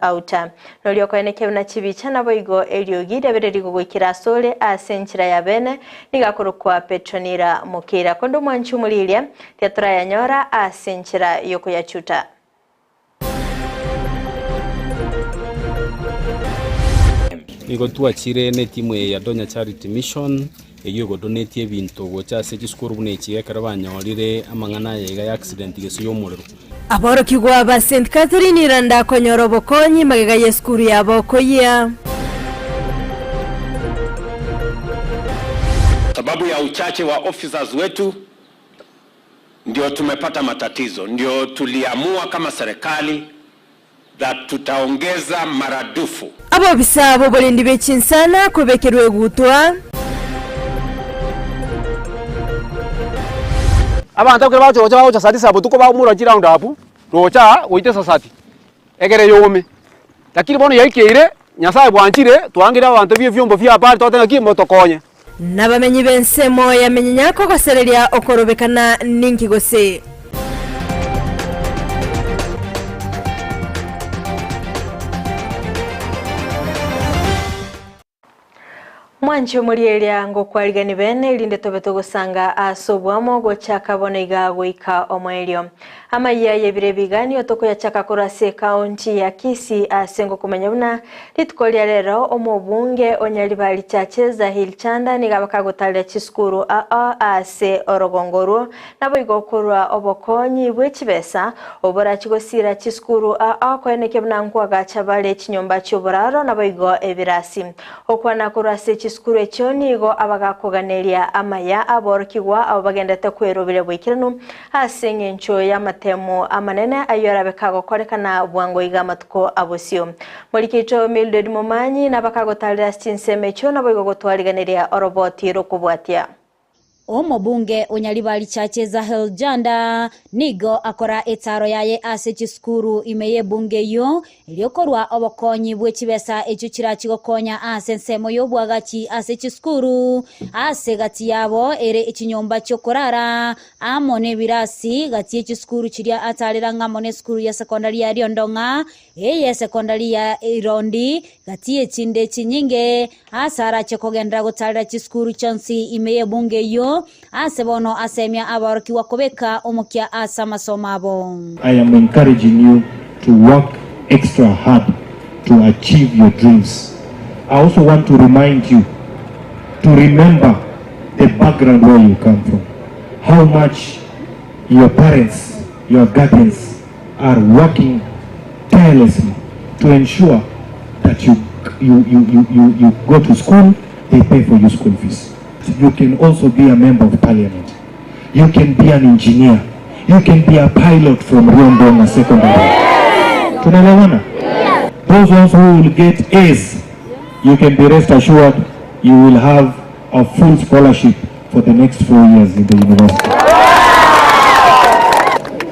auta nolio koeneke na chibicha na boigo eliogide bereri gugwikira sole asenchira ya bene nigakurukwa Petronira Mukira kondo mwanchu mulilia teatra ya nyora asenchira yoko ya chuta Nigo tuachire ne timu ya Donya Charity Mission eyo donate ebintu gocha se chiskuru bunechi ekarabanyorire amangana ya accident geso yomuriro aboro kigwa ba St Catherine iranda konyoro bokonyi magega yeskuru yabo koya sababu ya uchache wa officers wetu ndio tumepata matatizo, ndio tuliamua kama serikali that tutaongeza maradufu abo bisabo bolindi be Chinsa kubekerwe gutwa abantu akora bacho sati sabo tuko ba mura round apu rocha oite sasati egere yome lakini bono yaikire nyasaye bwanchire twangira abantu bye vyombo vya apart totena kimoto konye nabamenyi bensemo yamenyanya ko gosereria okorobekana ninki gose Mwancho mulielia ngo kwaligani bene linde tobeto gusanga asobwamo gochaka bonega goika omwelio Amayia yebire bigani otoko ya chaka kurase county ya Kisii asengo kumenyabuna litukolia lero omobunge onyalibali chacheza hilchanda nigabaka gotalia chiskuru ase orogongoro nabo igokurwa obokonyi bwechibesa obora chigosira chiskuru kweneke bnankwa gachabale chinyomba choboraro nabo igo ebirasi okwana kurase chiskuru echoni go abagakoganelia Amayia aborkigwa abagendete kwerobire bwikirano asenge ncho ya temo amanene ayora bekago korekana bwango igamatuko abosio mulikito Mildred Momanyi nabakago talira Chinsa mecho naboigo gotwaliganeria oroboti rokubwatia Omobunge onyalibali chacheza Heljanda nigo akora etaro yaye ase chiskuru imeye bunge yo iliokorwa obokonyi bwechibesa echo kirachigokonya ase nsemo yobwagachi ase chiskuru ase gati yabo ere echinyomba chokorara amone birasi gati echiskuru chiria atalira ngamone skuru ya sekondari ya Riondonga eye sekondari ya Irondi gati echinde chinyinge asara chokogendra gotalira chiskuru chansi imeye bunge yo asebono asemia abaroki wakobeka omokia asa masomabo. I am encouraging you to work extra hard to achieve your dreams. I also want to remind you to remember the background where you come from, how much your parents, your guardians are working tirelessly to ensure that you go to school, they pay for your school fees. You can also be a member of parliament. You can be an engineer. You can be a pilot from Riondonga Secondary. Tunaelewana? Those ones who will get A's, you can be rest assured you will have a full scholarship for the next 4 years in the university.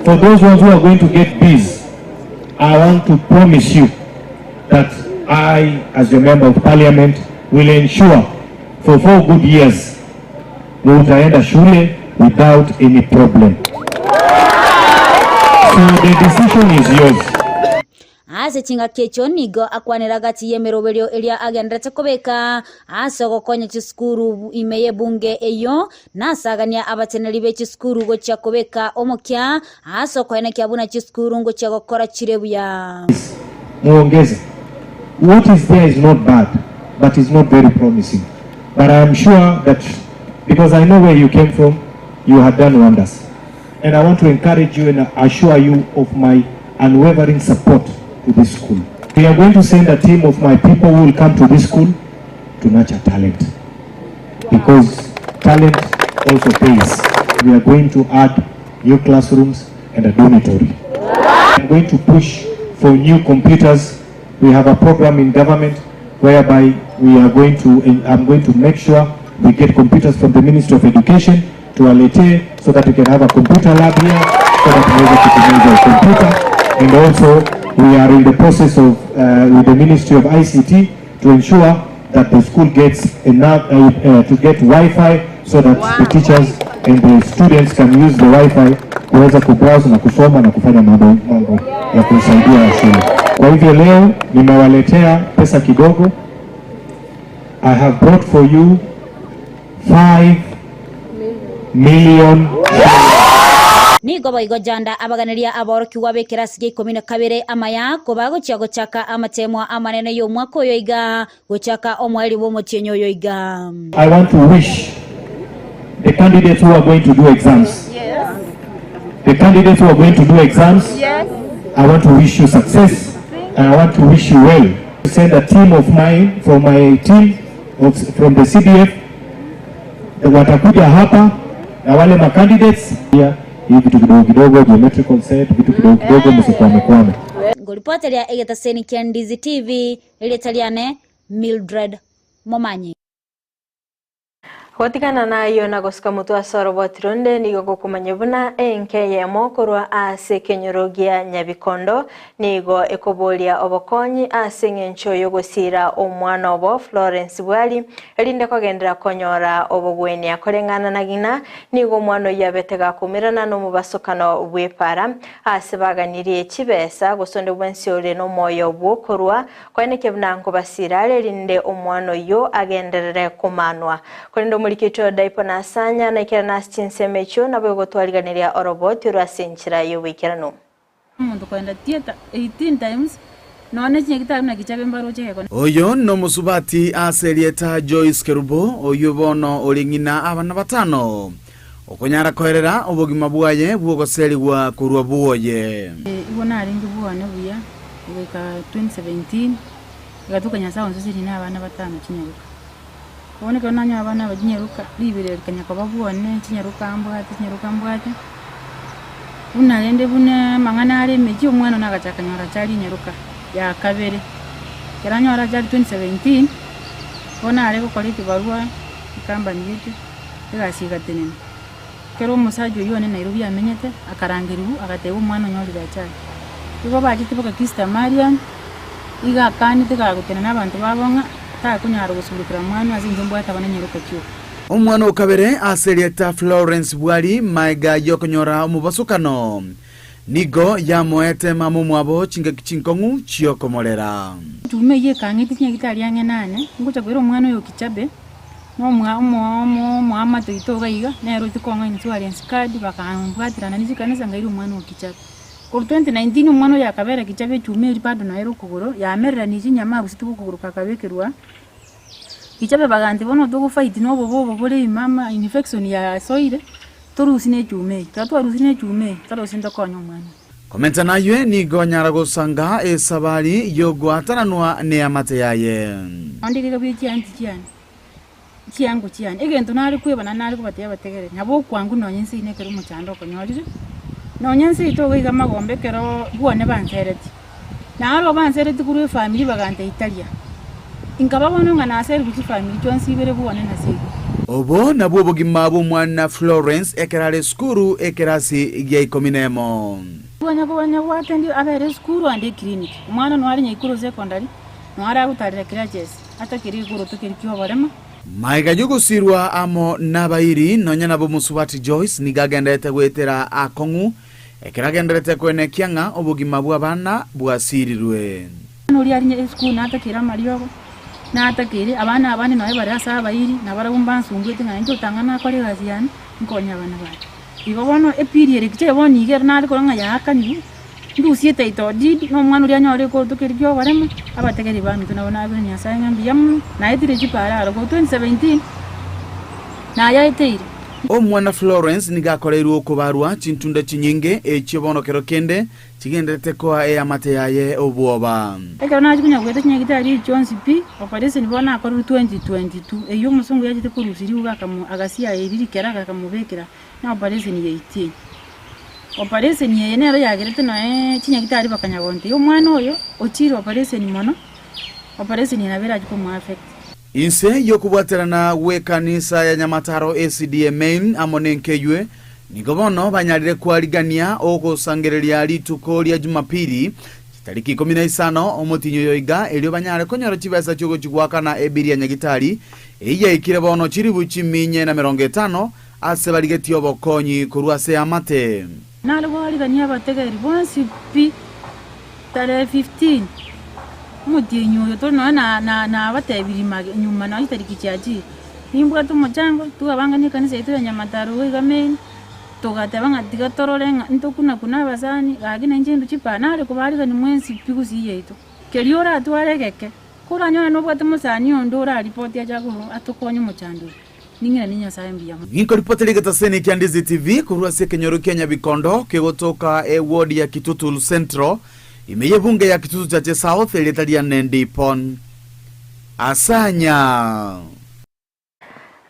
For those ones who are going to get B's, I want to promise you that I, as a member of parliament, will ensure for 4 good years mutaenda shule without any problem. So the decision is yours. Ase chinga kecho nigo akwanera gati yemerobelio elia agendrete kobeka ase gokonya chiskuru imeye bunge eyo nasagania abateneri be chiskuru go chakobeka omokia ase koena kyabuna chiskuru ngo chagokora chirebuya muongeze. What is there is not bad, but is not very promising. But I am sure that because I know where you came from, you have done wonders. And I want to encourage you and assure you of my unwavering support to this school. We are going to send a team of my people who will come to this school to nurture talent. Because talent also pays. We are going to add new classrooms and a dormitory. I'm going to push for new computers. We have a program in government whereby I'm going to make sure we get computers from the Ministry of Education to Alete so that we can have a computer lab here so that we are able to use our computer. And also we are in the process of with the Ministry of ICT to ensure that the school gets enough to get Wi-Fi so that the teachers and the students can use the Wi-Fi kuweza kubrowse na kusoma na kufanya mambo ya kusaidia shule. Kwa hivyo leo nimewaletea pesa kidogo. I have brought for you 5 million. Nigo baigo janda abaganiria aboroki wabe kirasi gya 12 Amayia kubago chiago chaka amatemwa amanene yo mwaka oyo iga gochaka omweli wo mochenyo yo iga. I want to wish the candidates who are going to do exams. Yes. The candidates who are going to do exams. Yes. I want to wish you success and I want to wish you well. Send a team of mine from my team from the CDF. Watakuja hapa na wale ma candidates here. Hii vitu kidogo geometrical set, vitu kidogo msikwame. Ngolipotelea egetaseni kia Ndizi TV ile Italiane Mildred Momanyi. Watikana na iyo na gosika mutu asoro botironde nigo gokumanyebuna enkeye mokorwa ase kenyorogia nyabikondo nigo ekobolia obokonyi ase ngencho yo gosira omwana obo Florence Bwali elinde kogendera konyora obogweni akorengana nagina nigo omwana yabetega kumirana no mubasokano bwepara ase baganirie chibesa gosonde bwensiole no moyo bwokorwa kweneke bnanko basira elinde omwana yo agenderere kumanwa kwendo Likito daipo na asanya na ikera na Chinsa mecho na bwe gotwaliganiria oroboti rwasinchira yo wikirano. Mundu kwenda theater 18 times none chinyekita na kichabe mbaro cheko. Oyo no musubati aselieta Joyce Kerubo oyo bono olingina abana batano. Okonyara koerera obogima bwaye bwogoseli gwa kurwa buoye. Ibona aringi buone buya weka 2017 gatukanya sawo nziri na abana batano chinyaruka. One kona nya abana bajinyeruka libere kanya kwa babuone chinyaruka mbwate unalende bune mangana ari meji omwana nakachaka nyora chali nyeruka ya kabere keranya ora chali 2017 bona ari kokoliti barua kamba nyitu egasiga tenene kero musajo yone Nairobi amenyete akarangiribu agateba omwana nyori da chali igo bagitibuka Kista Marian iga kani tegagutena nabantu babonga takunyara gusubukira mwana azinje mbwata bananyeruka cyo omwana okabere aselieta Florence Bwali maiga yokonyora omubasukano nigo yamoete mamu mwabo chinkongu chiokomolera tumeye kangiti nyagitari yange nane ngocha kwero omwana yo kichabe no mwama toitoga iga nero tikonga ni twaliense card bakambwatirana nizikanisa ngairo omwana yo kichabe Kwa 2019 umwana yakabera kichabe chumeri bado na ero kugoro ya merera ni nyama busituko kugoro kakabekerwa kichabe baganti bono dogo fight no bobo bole mama infection ya soire torusine chume tatwa rusine chume taro sinda konyo mwana komenta nayo ni gonyara gosanga esabali yogwatananwa ne amate yaye andike kabiti antikiani kiangu kiani egento nari kwebana nari kubatea bategere nabo kwangu no nyensi ine kero muchando konyorije no nyensi ito wiga magombe kero buone bansereti na aro bansereti kuru family bagante Italia inkababona ngana aseri ku family jonsi bere buone na sigi obo na bobo gimabo mwana Florence ekerale skuru ekerasi gye kominemo bwana watendi abere skuru ande clinic mwana no ari nyikuru secondary no ara utarira classes ata kiri kuru tukiri kyo barema maiga yugusirwa amo nabairi nonyana bo musubati Joyce nigagendete gwetera akongu ekeragenderete kwene kianga obugima bwa bana bwasirirwe nuri ari skuru nata kira mariogo nata kiri abana abane no ebare asa bairi na barabumba nsungwete nganjo tangana kole gazian nkonya bana ba ibo bono epiriere kiche boni ger na ko nga yakani ndusiete ito did no mwana uri anyore ko tukiri kyo barema abategeri bantu tunabona abanya sayanga mbiyam na etire chipara ko 2017 na ya etire omwana Florence nigakoreirwo kubarwa chintunda chinyinge echibono kero kende chigendete kwa amate yaye obwoba ekana chikunya kwete chinyagitari Jones P operation bona akora 2022 eyo musungu yajite kurusiri ugakamu agasia eriri keraga kamubekera na operation ye 18 operation ye nero yagerete no chinyagitari bakanyabonte yo mwana oyo ochiro operation mono operation inabera jiko mu affect inse yokubwaterana we kanisa ya Nyamataro ACDA main amonenkeywe nigobono banyalire kwaligania ogosangereria lituko lya Jumapili tariki 15 omotinyo yoiga elio banyale konyoro chibesa cyogo chigwakana ebiria nyagitari eya ikire bono chiri buchiminye na 50 ase baligeti obokonyi kurwase amate nalo baligania bategeri bonsi pi tarehe 15 mutinyu to na batebiri nyuma na itariki chaji nimbwa tu mochango tukabangania kanisa yetu ya Nyamataro igame tugatebanga tigatorore kuna basani gagine njendu chipanare kubarika ni mwensi pigusi yetu keriora atwaregeke kuranyona no bwate musani ondora report ya jago atukonye muchandu ningira ninya sayembia Ginko ripoti ligataseni kia Ndizi TV kurua se Kenyoro Kenya Bikondo kegotoka ward ya Kitutu Central imeye bunge ya Kitutu Chache South eletalia nendi pon asanya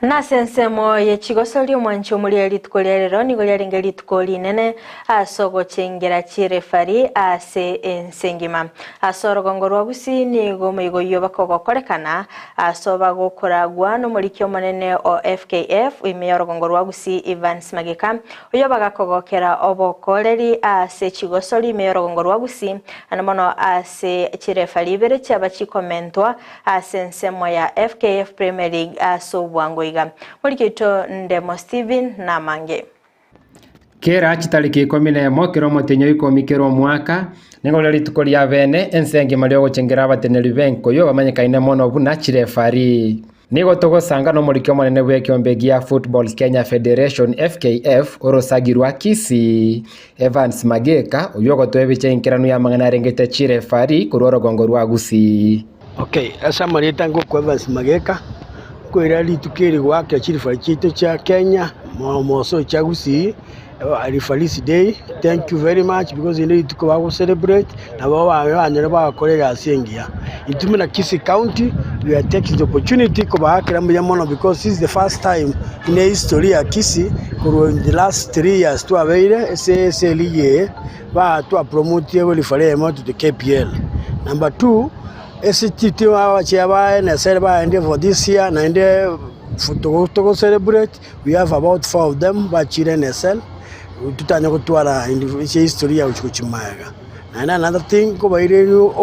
nasensemo yechigosoli omwancho muri litukolia lero nigo lyalenge litukoli nene asogo chengera chirefari ase ensengima asorogongo rwa Gusii nigo migo yo bakogokorekana asoba gokoragwa no muri kyo manene o FKF imeyorogongo rwa Gusii Evans Mageka oyo bagakogokera obokoleri ase chigosoli imeyorogongo rwa Gusii anamono ase chirefari bere chabachikomentwa ase nsemo ya FKF Premier League asobwango Mulikito Ndemo Steven na Mange. Kera chitariki 11 kiromo tenyo 10 kero mwaka nengo lituko lya bene ensenge malio gochengera bateneri benko yo bamanyikaine mono buna chirefari nigo togosanga no mulikyo monene bwe kyombegia Football Kenya Federation FKF orosagirwa Kisii Evans Mageka uyo gotwebiche inkiranu ya mangana rengete chirefari kurorogongo rwa Gusii. Okay, asa marita ngo Evans Mageka kwera litukiri wake chirifari chito cha Kenya moso cha Gusii Referees Day. Thank you very much because you need to go celebrate na baba ba kolega asengia itumi na Kisii County. We are taking the opportunity ko baakira mono because this is the first time in the history of Kisii in the last 3 years to avail SSLE ba to promote referee to the KPL. Number 2, STT wa chiaba na serba and for this year and to celebrate. We have about 4 of them ba children SL tutanya kutwara in the history ya uchuchimaga. And another thing ko bairenu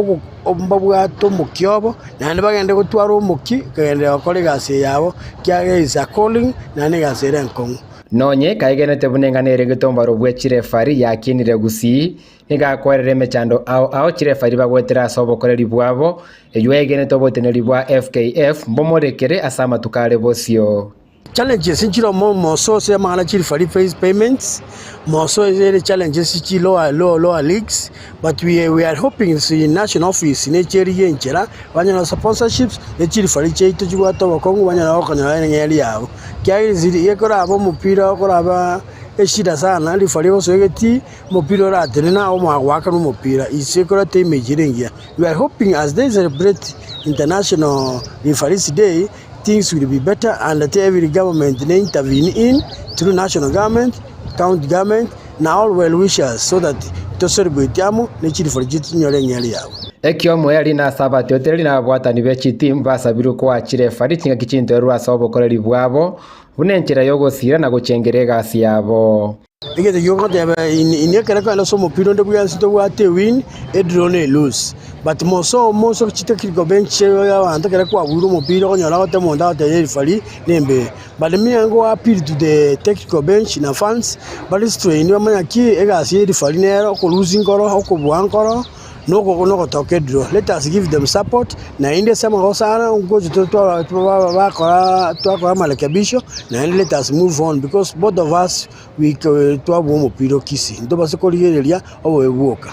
obambabwa to mukyobo na bagende kutwara umuki kagende bakolega ase yabo kya is a calling na nega sere nkong nonye kaigenete bunenganere gitombaro bwe chirefari yakinire Gusii niga kwerere mechando ao chirefari bagwetera sobokoreri bwabo eyuegene toboteneri bwa FKF mbomorekere asama tukale bosio challenges inchiro moso se mangana chirefari face payments moso is challenges ichilo lower leagues, but we are hoping the national office in area inchera wanyana sponsorships chirefari cheito chigwato bakongo wanyana okanya ngeli yabo kya ziri yekora abo mupira okora aba eshida sana rifari bosogeti mupira ratene na omwaka no mupira isekora time jirengia. We are hoping as they celebrate International Referees Day, things will be better and that every government may intervene in through national government, county government, now all well wishers so that to celebrate amo nechiri for jitinyo nyali yabo. Ekyo mweli na sabati hoteli na bwatani bechi team basabiru kwa chirefari chinga kichinto rwa sobokoreri bwabo bunenchera yogosira na guchengerega asiyabo. Igete yoga in kera la somo piro ndo bwa sito wate win edrone lose but moso chitekiko bench ya wanda kera kwa buru mo piro nyala wate monda wate refari nembe but me ngo appeal to the technical bench na fans but it's train wa manya ki ega si refari nero ko losing koro ko buankoro no toke draw. Let us give them support na inde sema hosana ngoje to malekebisho na let us move on because both of us we to abo piro Kisii ndo basiko liyelia obo ebuoka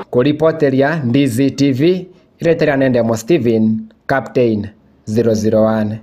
Kuripoteria Ndizi TV iretera Ndemo Steven Captain 001.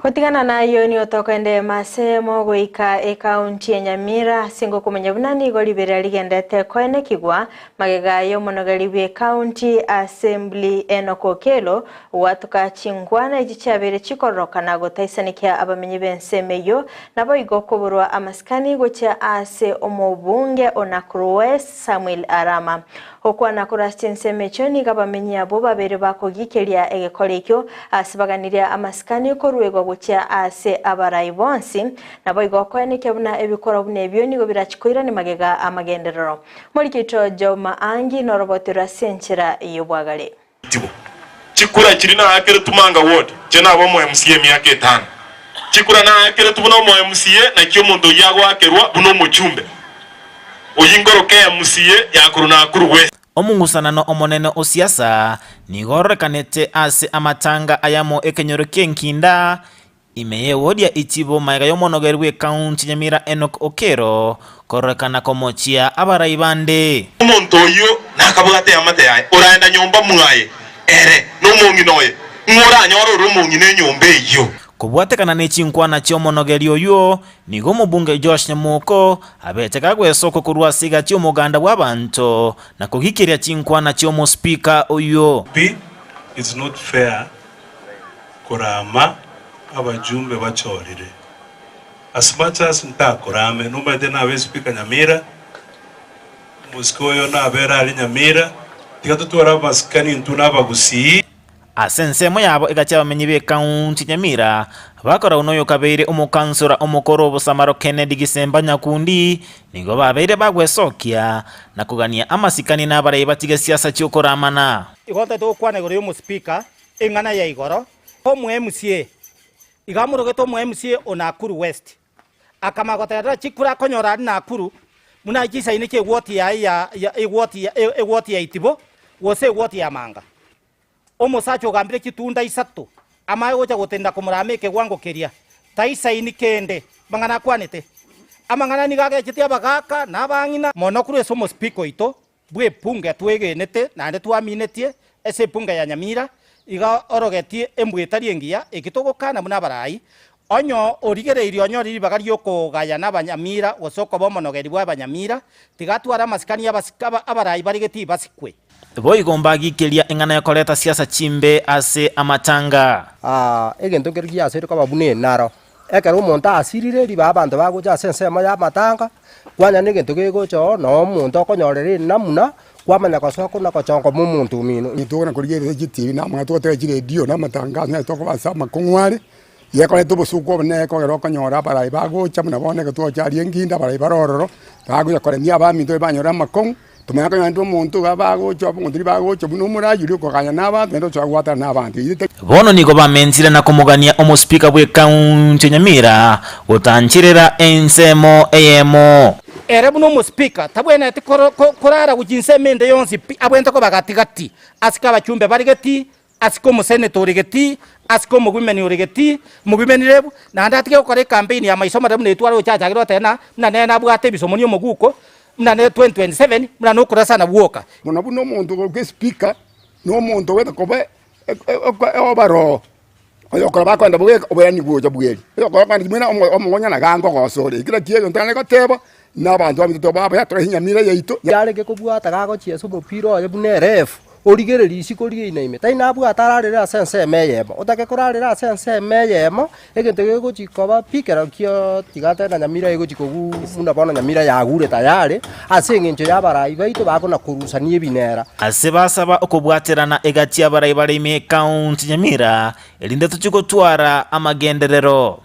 Kutigana na iyo ni otokende masemo goika ekaunti ya Nyamira singo kumenya bunani golibera ligendete koene kigwa magega yo monogalibye county assembly enokokelo watuka chingwana ichichabere chikoroka na gotaisanikia abamenyi bensemeyo nabo igokoburwa amaskani gocha ase omobunge onakruwes Samuel Arama okwa nakurasti nsemecho ni gabamenyi abo babere bakogikeria egekolekyo asibaganiria amaskani korwego gocha ase abarai bonsi nabo igokone kebuna ebikora bunebyo nigo birachikoira ni magega amagenderero Mulikito Joma Angi norobotera senchera yobwagale chikura chirina akere tumanga ward chena abo mu MCA myaka 5 chikura na kire tubuno mo MCA na kyo muntu yagwakerwa buno muchumbe oyingoroke MCA yakuruna kuruwe Omungusanano omonene osiasa nigorekanete ase amatanga ayamo ekenyoroke nkinda imeye wodia itibo maiga yomonogerwe county Nyamira Enoch Okero korekana komochia abaraibande umuntu oyo nakabugate amate yae oraenda nyomba mwaye ere no munginoye ngora nyoro rumungine nyombe iyo kubwatekana nechinkwana chiomonogeri oyo nigo mubunge Josh Nyamuko abeteka gwesoko kurwasiga chiomuganda bw'abantu na kugikiria chinkwana chiomo speaker oyo. It's not fair kurama abajumbe bachorire as much as ntakurame numade nawe speaker Nyamira muskoyo na bera ali Nyamira tikatutora baskani ntuna bagusii asensemo yabo igacha bamenyi be county Nyamira bakora unoyo kabeire umukansura omukoro obusamaro Kennedy Gisemba Nyakundi nigo babeire bagwesokia na kugania amasikani n'abarayi batiga siasa cy'okoramana igonte to kwana igoro yo speaker engana ya igoro ko mu MCA igamuroge to mu MCA onakuru West akamagotera chikura konyora Nakuru muna jisa inike woti ya woti ya itibo wose woti ya manga omusacho gambire kitunda Isato amaye gocha gotenda kumurame ke gwango keria taisa inikende bangana kwanete amangana nigage chitia bagaka nabangina monokuru esomo speaker ito bwe punga twegenete nande twaminetie ese punga ya Nyamira iga orogetie embwetari engia ekitogokana muna barayi onyo origereirio onyo riri bagari okogaya n'abanyamira osoko bomonogeri bw'abanyamira tigatwara masikani y'abasikaba abarayi barigeti basikwe boigomba gikeria engana yakoleta siasa chimbe ase amatanga egento kergia ase ko babune naro ekero umuntu asirire riba abantu bagoja sensema ya matanga kwanya negento gegocho no umuntu okonyorere namuna kwamanya kosoko na kochongo mumuntu mino nitugona kurigere gitivi na mwana twatejire dio na matanga na toko basama kongware yekore tubusuko ne ko gero konyora barayi bagocha muna bone ko twachari enginda barayi barororo bagoja kore nia baminto banyora makong tumaka yandu muntu bagocha ngundiri bagocha buno murajuri ko kanya n'abantu ndo twagwata n'abantu bono nigo bamenzire na kumugania omuspika bwe county Nyamira utanchirira ensemo eyemo ere buno muspika tabwene ati korara kujinse mende yonsi abwente ko bagatigati asika bachumbe barigeti asiko musenatori geti asiko mugwimeni urigeti mugwimeni rebu na ndatike ukore campaign ya maisoma rebu netwaro chachagiro tena na nena bwate bisomonio muguko na 2027 muna nokura sana buoka muna buno muntu ko speaker no muntu weta kobe obaro oyo ko bakwenda bwe obani bwoja bweli oyo ko kwandi mwina omongonya na gango gosore kila kiyo ntane ko tebo n'abantu bamito baba yatore Nyamira yaito yareke kubwata gago chieso mupiro oyo bune ref origereri isiko riine tai nabu atararira sense meyemo utake kurarira sense meyemo egento gego chikoba pikera kio tigate na Nyamira ego chikogu muna bona Nyamira yagure tayari asengencho yabarayi baito bakona kurusanie binera asebasaba okubwaterana egati abarayi barime county Nyamira elinde tuchigotwara amagenderero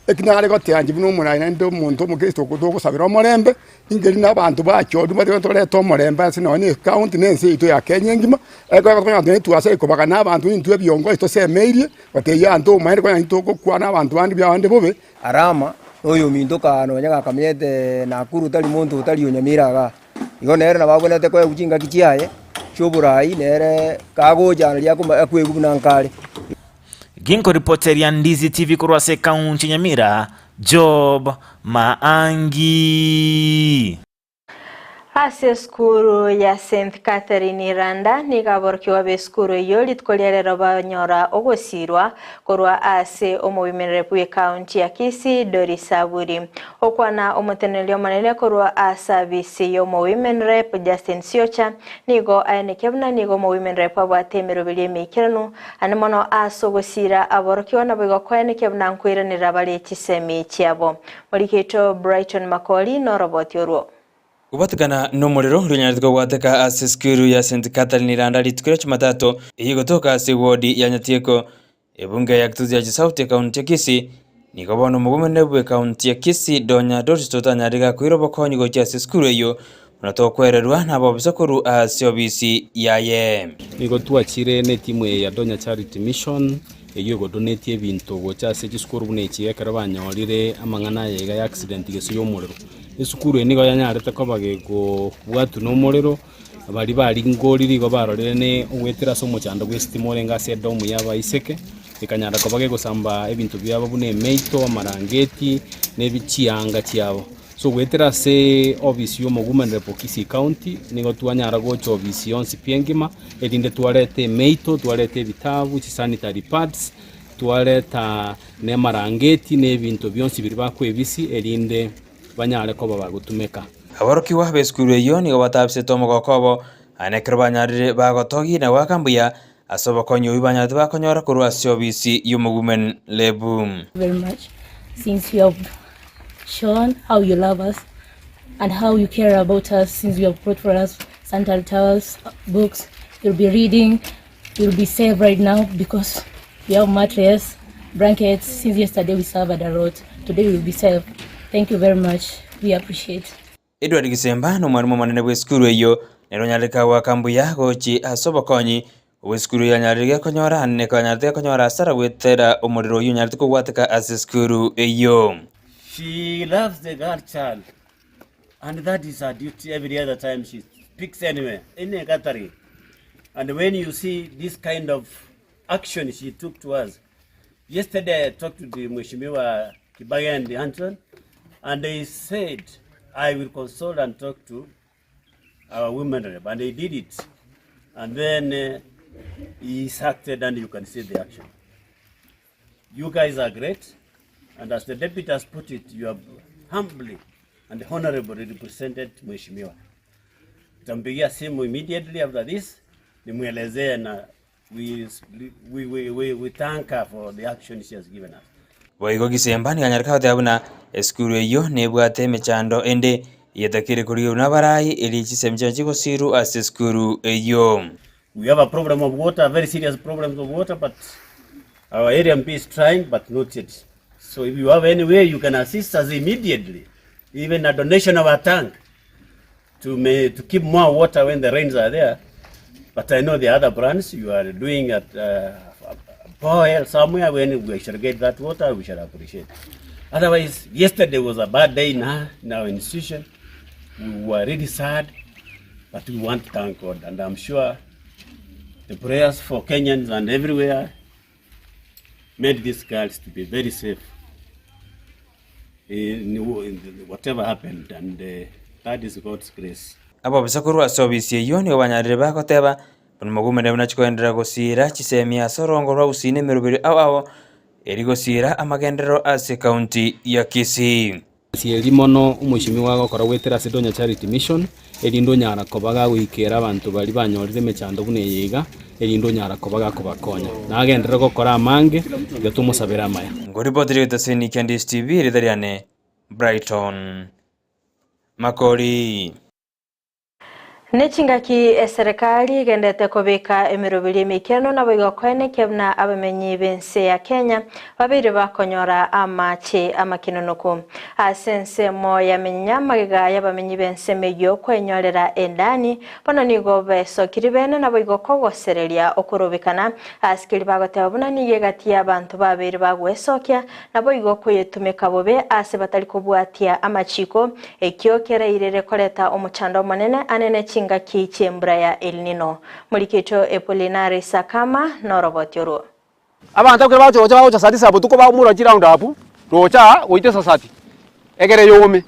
ekinare gotyanje buno muraina ndo muntu mukristo kudogo sabira omorembe ingeri n'abantu bacho dumate toleto omorembe sino ni county nense ito ya Kenya ngima eko ko nyantu tuase ko baga n'abantu intwe byongo ito semeirie bateya ndo maire ko nyantu ko kwa n'abantu bandi byabande bobe arama oyo mindoka no nyanga kamyete Nakuru tali muntu tali Nyamira ga igo nere na babonete ko ujinga kichiaye choburayi nere kagoja lia ko akwegu nankale Ginko reporteria Ndizi TV kurwase county Nyamira Job Maangi ase skuru ya St Catherine Iranda nigaborkiwa be skuru yo litkolera banyora ogosirwa korwa ase omubimerere bwe county ya Kisii Dorisaburi okwana omutenelio manene korwa asabisi yo women rep Justin Siocha nigo ayenekebna nigo women rep abwatemero bilemekirano animono asogosira aborkiwa nabigo kwenekebna nkwiranira bali kisemi cyabo muliketo Brighton Makoli no robot yorwo Kubatikana n'umuriro runyandiko gwateka ase skuru ya St Catherine Iranda litukira Jumatatu iyigotoka ase wodi ya Nyatieko ebunge ya Kituzi ya South County ya Kisii nikobona mugumene bwe county ya Kisii donya doristota nyariga kwiroboko nyigo cya ase skuru eyo munatokwererwa nabo bisokuru ase obisi yaye nigo twachire ne timu ya Donya Charity Mission eyo godonetie bintu gocha se gisukuru bune chigekera banyorire amang'ana yega ya accident gese y'omuriro esukuru enigo yanyarete ko bagego bwatu no muriro bari ngoriri go barorire ne ugwetera so muchando gwesitimore ngase domu yaba iseke ikanyara ko bagego samba ebintu byabo bune meito amarangeti nebichianga cyabo so gwetera se office yo mugumane po Kisii County nigo twanyara gocho office yonsi piengima edinde tuarete meito tuarete bitabu sanitary pads tuareta ne marangeti ne bintu byonsi biri bakwebisi edinde banyare ko bagutumeka aborokiwa beskuru eyo nigo batabse tomo gokobo anekero banyarire bagotogi na wakambuya asoba konyo ibanyarire bakonyora kuru asiobisi yumugumen lebum very much since you have shown how you love us and how you care about us, since you have brought for us sanitary towels, books. You'll be reading, you'll be safe right now because we have mattress, blankets. Since yesterday we suffered a lot, today we'll be safe. Thank you very much, we appreciate. Edward Gisemba no mwarimu manene bw'eskuru eyo nero nyarika wakambuya gochi asoba konyi bw'eskuru ya nyarika konyora ne kanyarika konyora asara gwetera omuriro yo nyarika gwateka aseskuru eyo. She loves the girl child, and that is her duty every other time she speaks anywhere, in a gathering. And when you see this kind of action she took to us, yesterday I talked to the Mheshimiwa Kibaya and the Anton, and they said, I will consult and talk to our women rep, and they did it. And then he acted, and you can see the action. You guys are great. And as the deputy has put it, you have humbly and honorably represented Mheshimiwa. Tutampigia simu immediately after this, nimwelezee na we thank her for the action she has given us. Waigo Gisemba ni kanyarika hotabuna eskuru eyo nebwate mechando ende yetakire kuri unabarai eli chisemja chiko siru aseskuru eyo. We have a problem of water, a very serious problem of water, but our area MP is trying, but not yet. So if you have any way you can assist us immediately, even a donation of a tank to keep more water when the rains are there. But I know the other brands you are doing at Powell somewhere, when we shall get that water, we shall appreciate. Otherwise, yesterday was a bad day in our institution. We were really sad, but we want to thank God. And I'm sure the prayers for Kenyans and everywhere made these girls to be very safe in whatever happened, and that is God's grace. Abo bisakuru asobisi eyo ni banyarire bakoteba Mugumene bunachikoendera gusira chisemia sorongo rwa usine merubiri awo eri gusira amagendero ase county ya Kisii. Sieli mono umwishimiwa gukora wetera Sidonya Charity Mission erindo nyara kobaga wikera abantu bali banyorire mechando bune yiga erindo nyara kobaga kubakonya nagendera gukora amange gatumusabira amaya ngori bodri taseni Ndizi TV ridariane Brighton Makori. Nechingaki serikali gendete kubika emirubiri mikeno na bigokone kebna abamenyi bense ya Kenya babiri bakonyora amache amakinonuku asense mo ya menyamaga y'abamenyi bense meyo kwenyorera endani bono nigo besokiri bene na bigokogosereria okurubikana askiri bagotebuna niye gati y'abantu babiri bagwesokya nabo igokuyetumika bobe ase batari kubwatia amachiko ekiokere irere koleta omuchando monene anene ngaki chembra ya El Nino mulikito Epolinari Sakama norobotyoru abantu kire bacho sadisa butuko ba mura round apu rocha oite sasati egere yome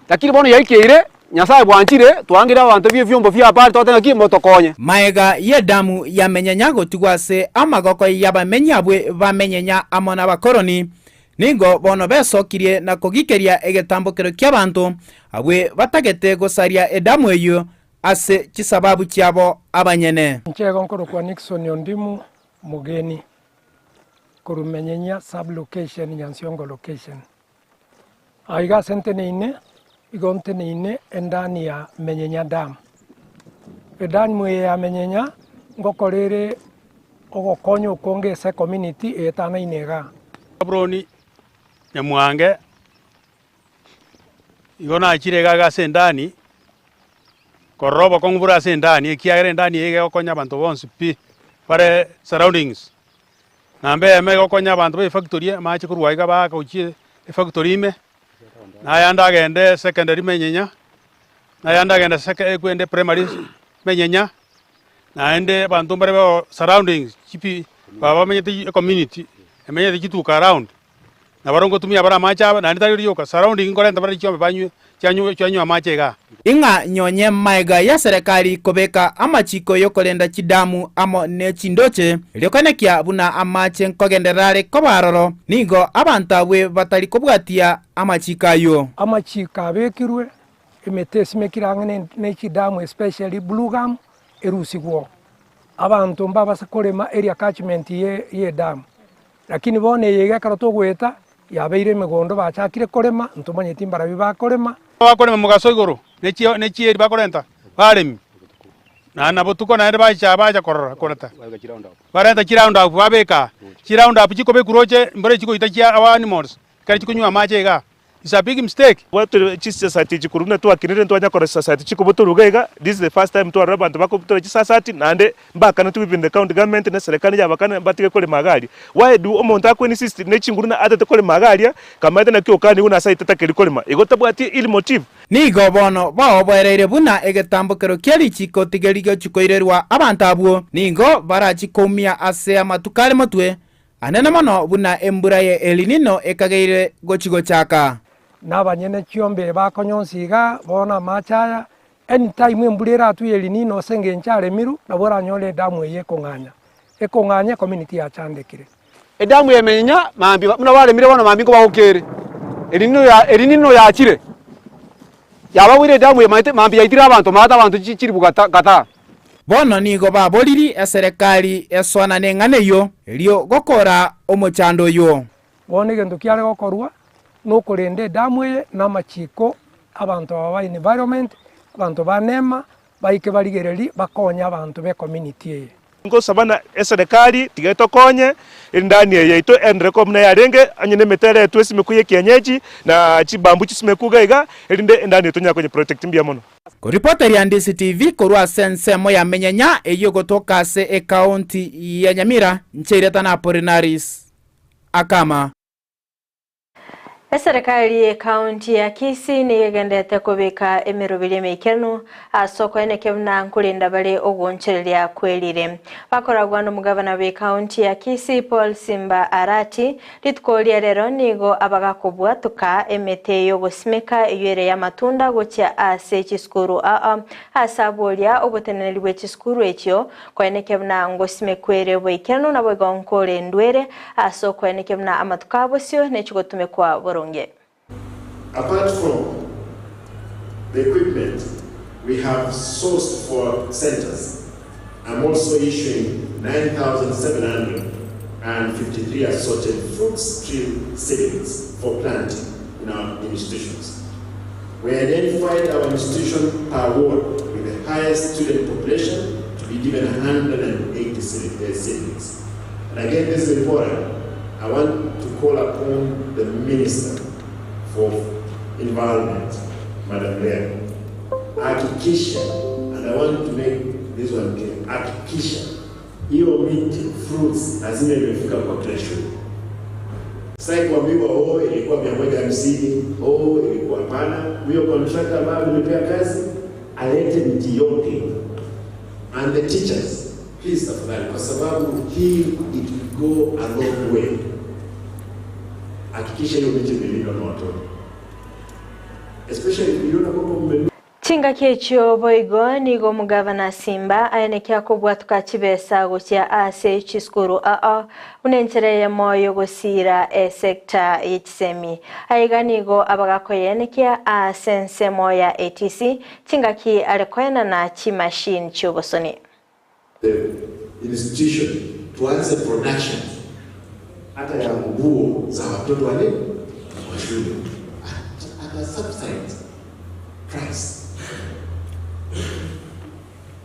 lakini bono yaikire nyasaye bwanchire twangira abantu byvyombo vya pali totena ki motokonye maega ye damu yamenyenya gotugwase amagoko yabamenyabwe bamenyenya amona bakoroni nigo bono besokirie na kugikeria egetambukiro ky'abantu abwe batagete gosaria edamu eyo ase chisababu cyabo abanyene nchego nkoro kwa Nixon Ondimu mugeni kurumenyenya sub location Nyansiongo location aiga sentene ine igontene ine endani ya menyenya dam edani mwe ya menyenya ngokorere ogokonyo kongese community etana inega broni nyamwange igona chirega ga sendani korobo kongubura sendani ekiagere ndani ege okonya abantu bonse pi pare surroundings nambe eme gokonya abantu be factory mache kurwaiga ba kauchie factory ime na yanda gende secondary menyenya na yanda gende kwende primary menyenya na ende abantu bare surroundings chipi baba menyete community emenyete kituka around na barongo tumia bara macha na ndari yoka surrounding ngorenda bara chiombe banyu chanyu amache ga inga nyonye maiga ya serikali kobeka amachiko yokolenda chidamu amo ne chindoche lyokanekia buna amache nkogenderare kobaroro nigo abantabwe batali kobwatia amachikayo amachika bekirwe emetesime kirangene ne chidamu especially blue gum erusigwo abantu mbabasa kolema area catchment ye dam lakini bone yega karoto gweta yabeire megondo bachakire kolema ntumanye timbara bibakolema bakolema mugaso iguru nechi bakorenta baremi na nabo tuko na bacha korora korata barenta kiround up babeka kiround up chiko bekuroche mbere chiko itakia animals kali chiko nywa mache ga. It's a big mistake. Watu society chikuruna tu akinire tu anyakora society chikubuturugaiga. This is the first time tu araba abantu bakubutura society nande mbakana tu within the county government na serikali yabakana batike kole magari. Why do omuntu akweni system ne chinguruna atete kole magari kama ete na kyokani una site takeli kolema. Igotabwati ili motive. Nigo bono baobwereire buna egetambukero kiali chiko tigerigo chikoirerwa abantabwo nigo barachikomia ase amatukale motwe anene mono buna embura ye elinino ekageire gochigo chaka n'abanyene chiombe bakonyonsiga bona machaya anytime embulera tu elinino senge nchale miru na bora nyole damu ye ekonganya community ya chandekire edamu yemenya mambi muna wale mire bona mambi ko bakokere elinino ya chire yabawire damu ye mambi yaitira abantu chiri bugata bono nigo baboliri eserikali eswana nenganeyo elio gokora omochando yo bone gendo kiale gokorwa no korende damwe na machiko abantu ba environment abantu banema baike baligereri bakonya abantu be community ngo sabana eserikali tigeto konye ndani yeito endreko mna yarenge anyene metere twesi mekuye kienyeji na chibambu chisimekugaiga elinde ndani tonya kwenye protect mbia mono. Reporter ya Ndizi TV korwa sense moya menyanya eyo gotoka se county ya Nyamira nchereta na Apolinaris akama Serikali ya kaunti ya Kisii nigendete kubika emirubiri mikenu asoko enekebuna nkulinda bali ogonchereria kwelire bakoragwa n'umugabana wa kaunti ya Kisii Paul Simba Arati litkolia rero nigo abagakubwatuka emete yo gusimeka yere ya matunda gocha ase chiskuru asabolia oboteneri bwe chiskuru ekyo kwenekebuna ngosimekwere bwikenu nabo gonkole ndwere asoko enekebuna amatukabosyo nechigotumekwa boronge. Apart from the equipment we have sourced for centers, I'm also issuing 9,753 assorted fruits tree seedlings for planting in our institutions. We identified our institution per ward with the highest student population to be given 180 seedlings. And again, this is important. I want to call upon the Minister for Environment, Madam Mayor, hakikisha, and I want to make this one clear, hakikisha, hiyo miti, fruits, lazima imefika kwa kila shule. Sasa kuambiwa ilikuwa 150, ilikuwa hapana, huyo contractor ambaye alipea kazi, alete miti yote. And the teachers, please tafadhali, kwa sababu hii it will go a long way. Hakikisha hiyo miti imelindwa na watoto. Especially if you don't Chinga kecho boigo nigo mugavana Simba ayenekia kubwatuka chibesa gochia ase chiskuru unenchereye moyo gosira sekta yichisemi aiga nigo abagakoyenekia asense moya ATC chinga ki alekoena na chi machine chobosoni. The institution tuanze production hata ya nguo za watoto wale wa shule at a subsidized price.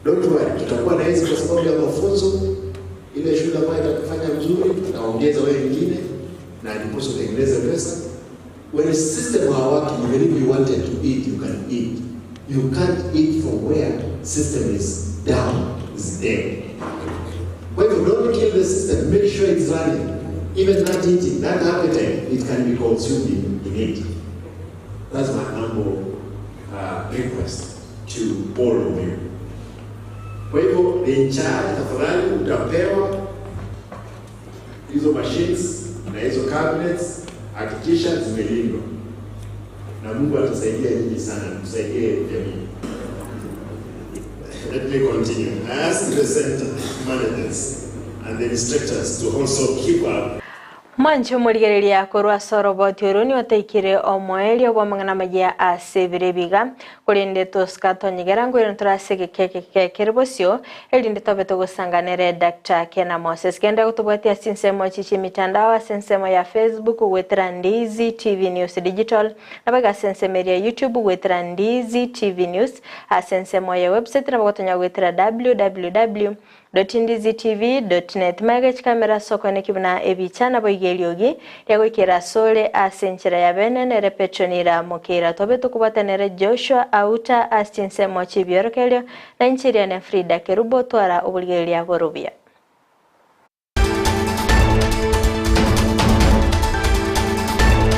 Don't worry, tutakuwa na hizi kwa sababu ya mafunzo. Ile shule ambayo itakufanya vizuri, tutaongeza wewe wengine na ndiposo tengeneze pesa. When a system hawaki, even if you wanted to eat, you can eat. You can't eat from where system is down, is dead. But if you don't kill the system, make sure it's running. Even not eating, that appetite, it can be consumed in it. That's my humble request to all of you. Kwa hivyo, in charge, tafadhali utapewa hizo machines na hizo cabinets, hakikisha zimelindwa. Na Mungu atasaidia nyinyi sana, tusaidie jamii. Let me continue. I ask the center managers and the instructors to also keep up. Mancho murigereria korwa soroboti uruni oteikire omoeli obwamangana magia asebire biga kurinde toskato nyigera ngwira nturasege keribosio elinde tobeto gusanganere Dr. Kena Moses kenda kutubwatia sinsemo chichi mitandao sensemo ya Facebook wetera Ndizi TV News Digital nabaga sensemo ya YouTube wetera Ndizi TV News sensemo ya website nabagotonya wetera www.ndizitv.net magach kamera soko nekibuna ebichana boigeliogi yagoikera sole asenchera ya benene repetronira mokera tobeto kubatanere Joshua Auta astinsemo chibiorokelio na nchiria ne Frida Kerubo twara obuligelia borubia.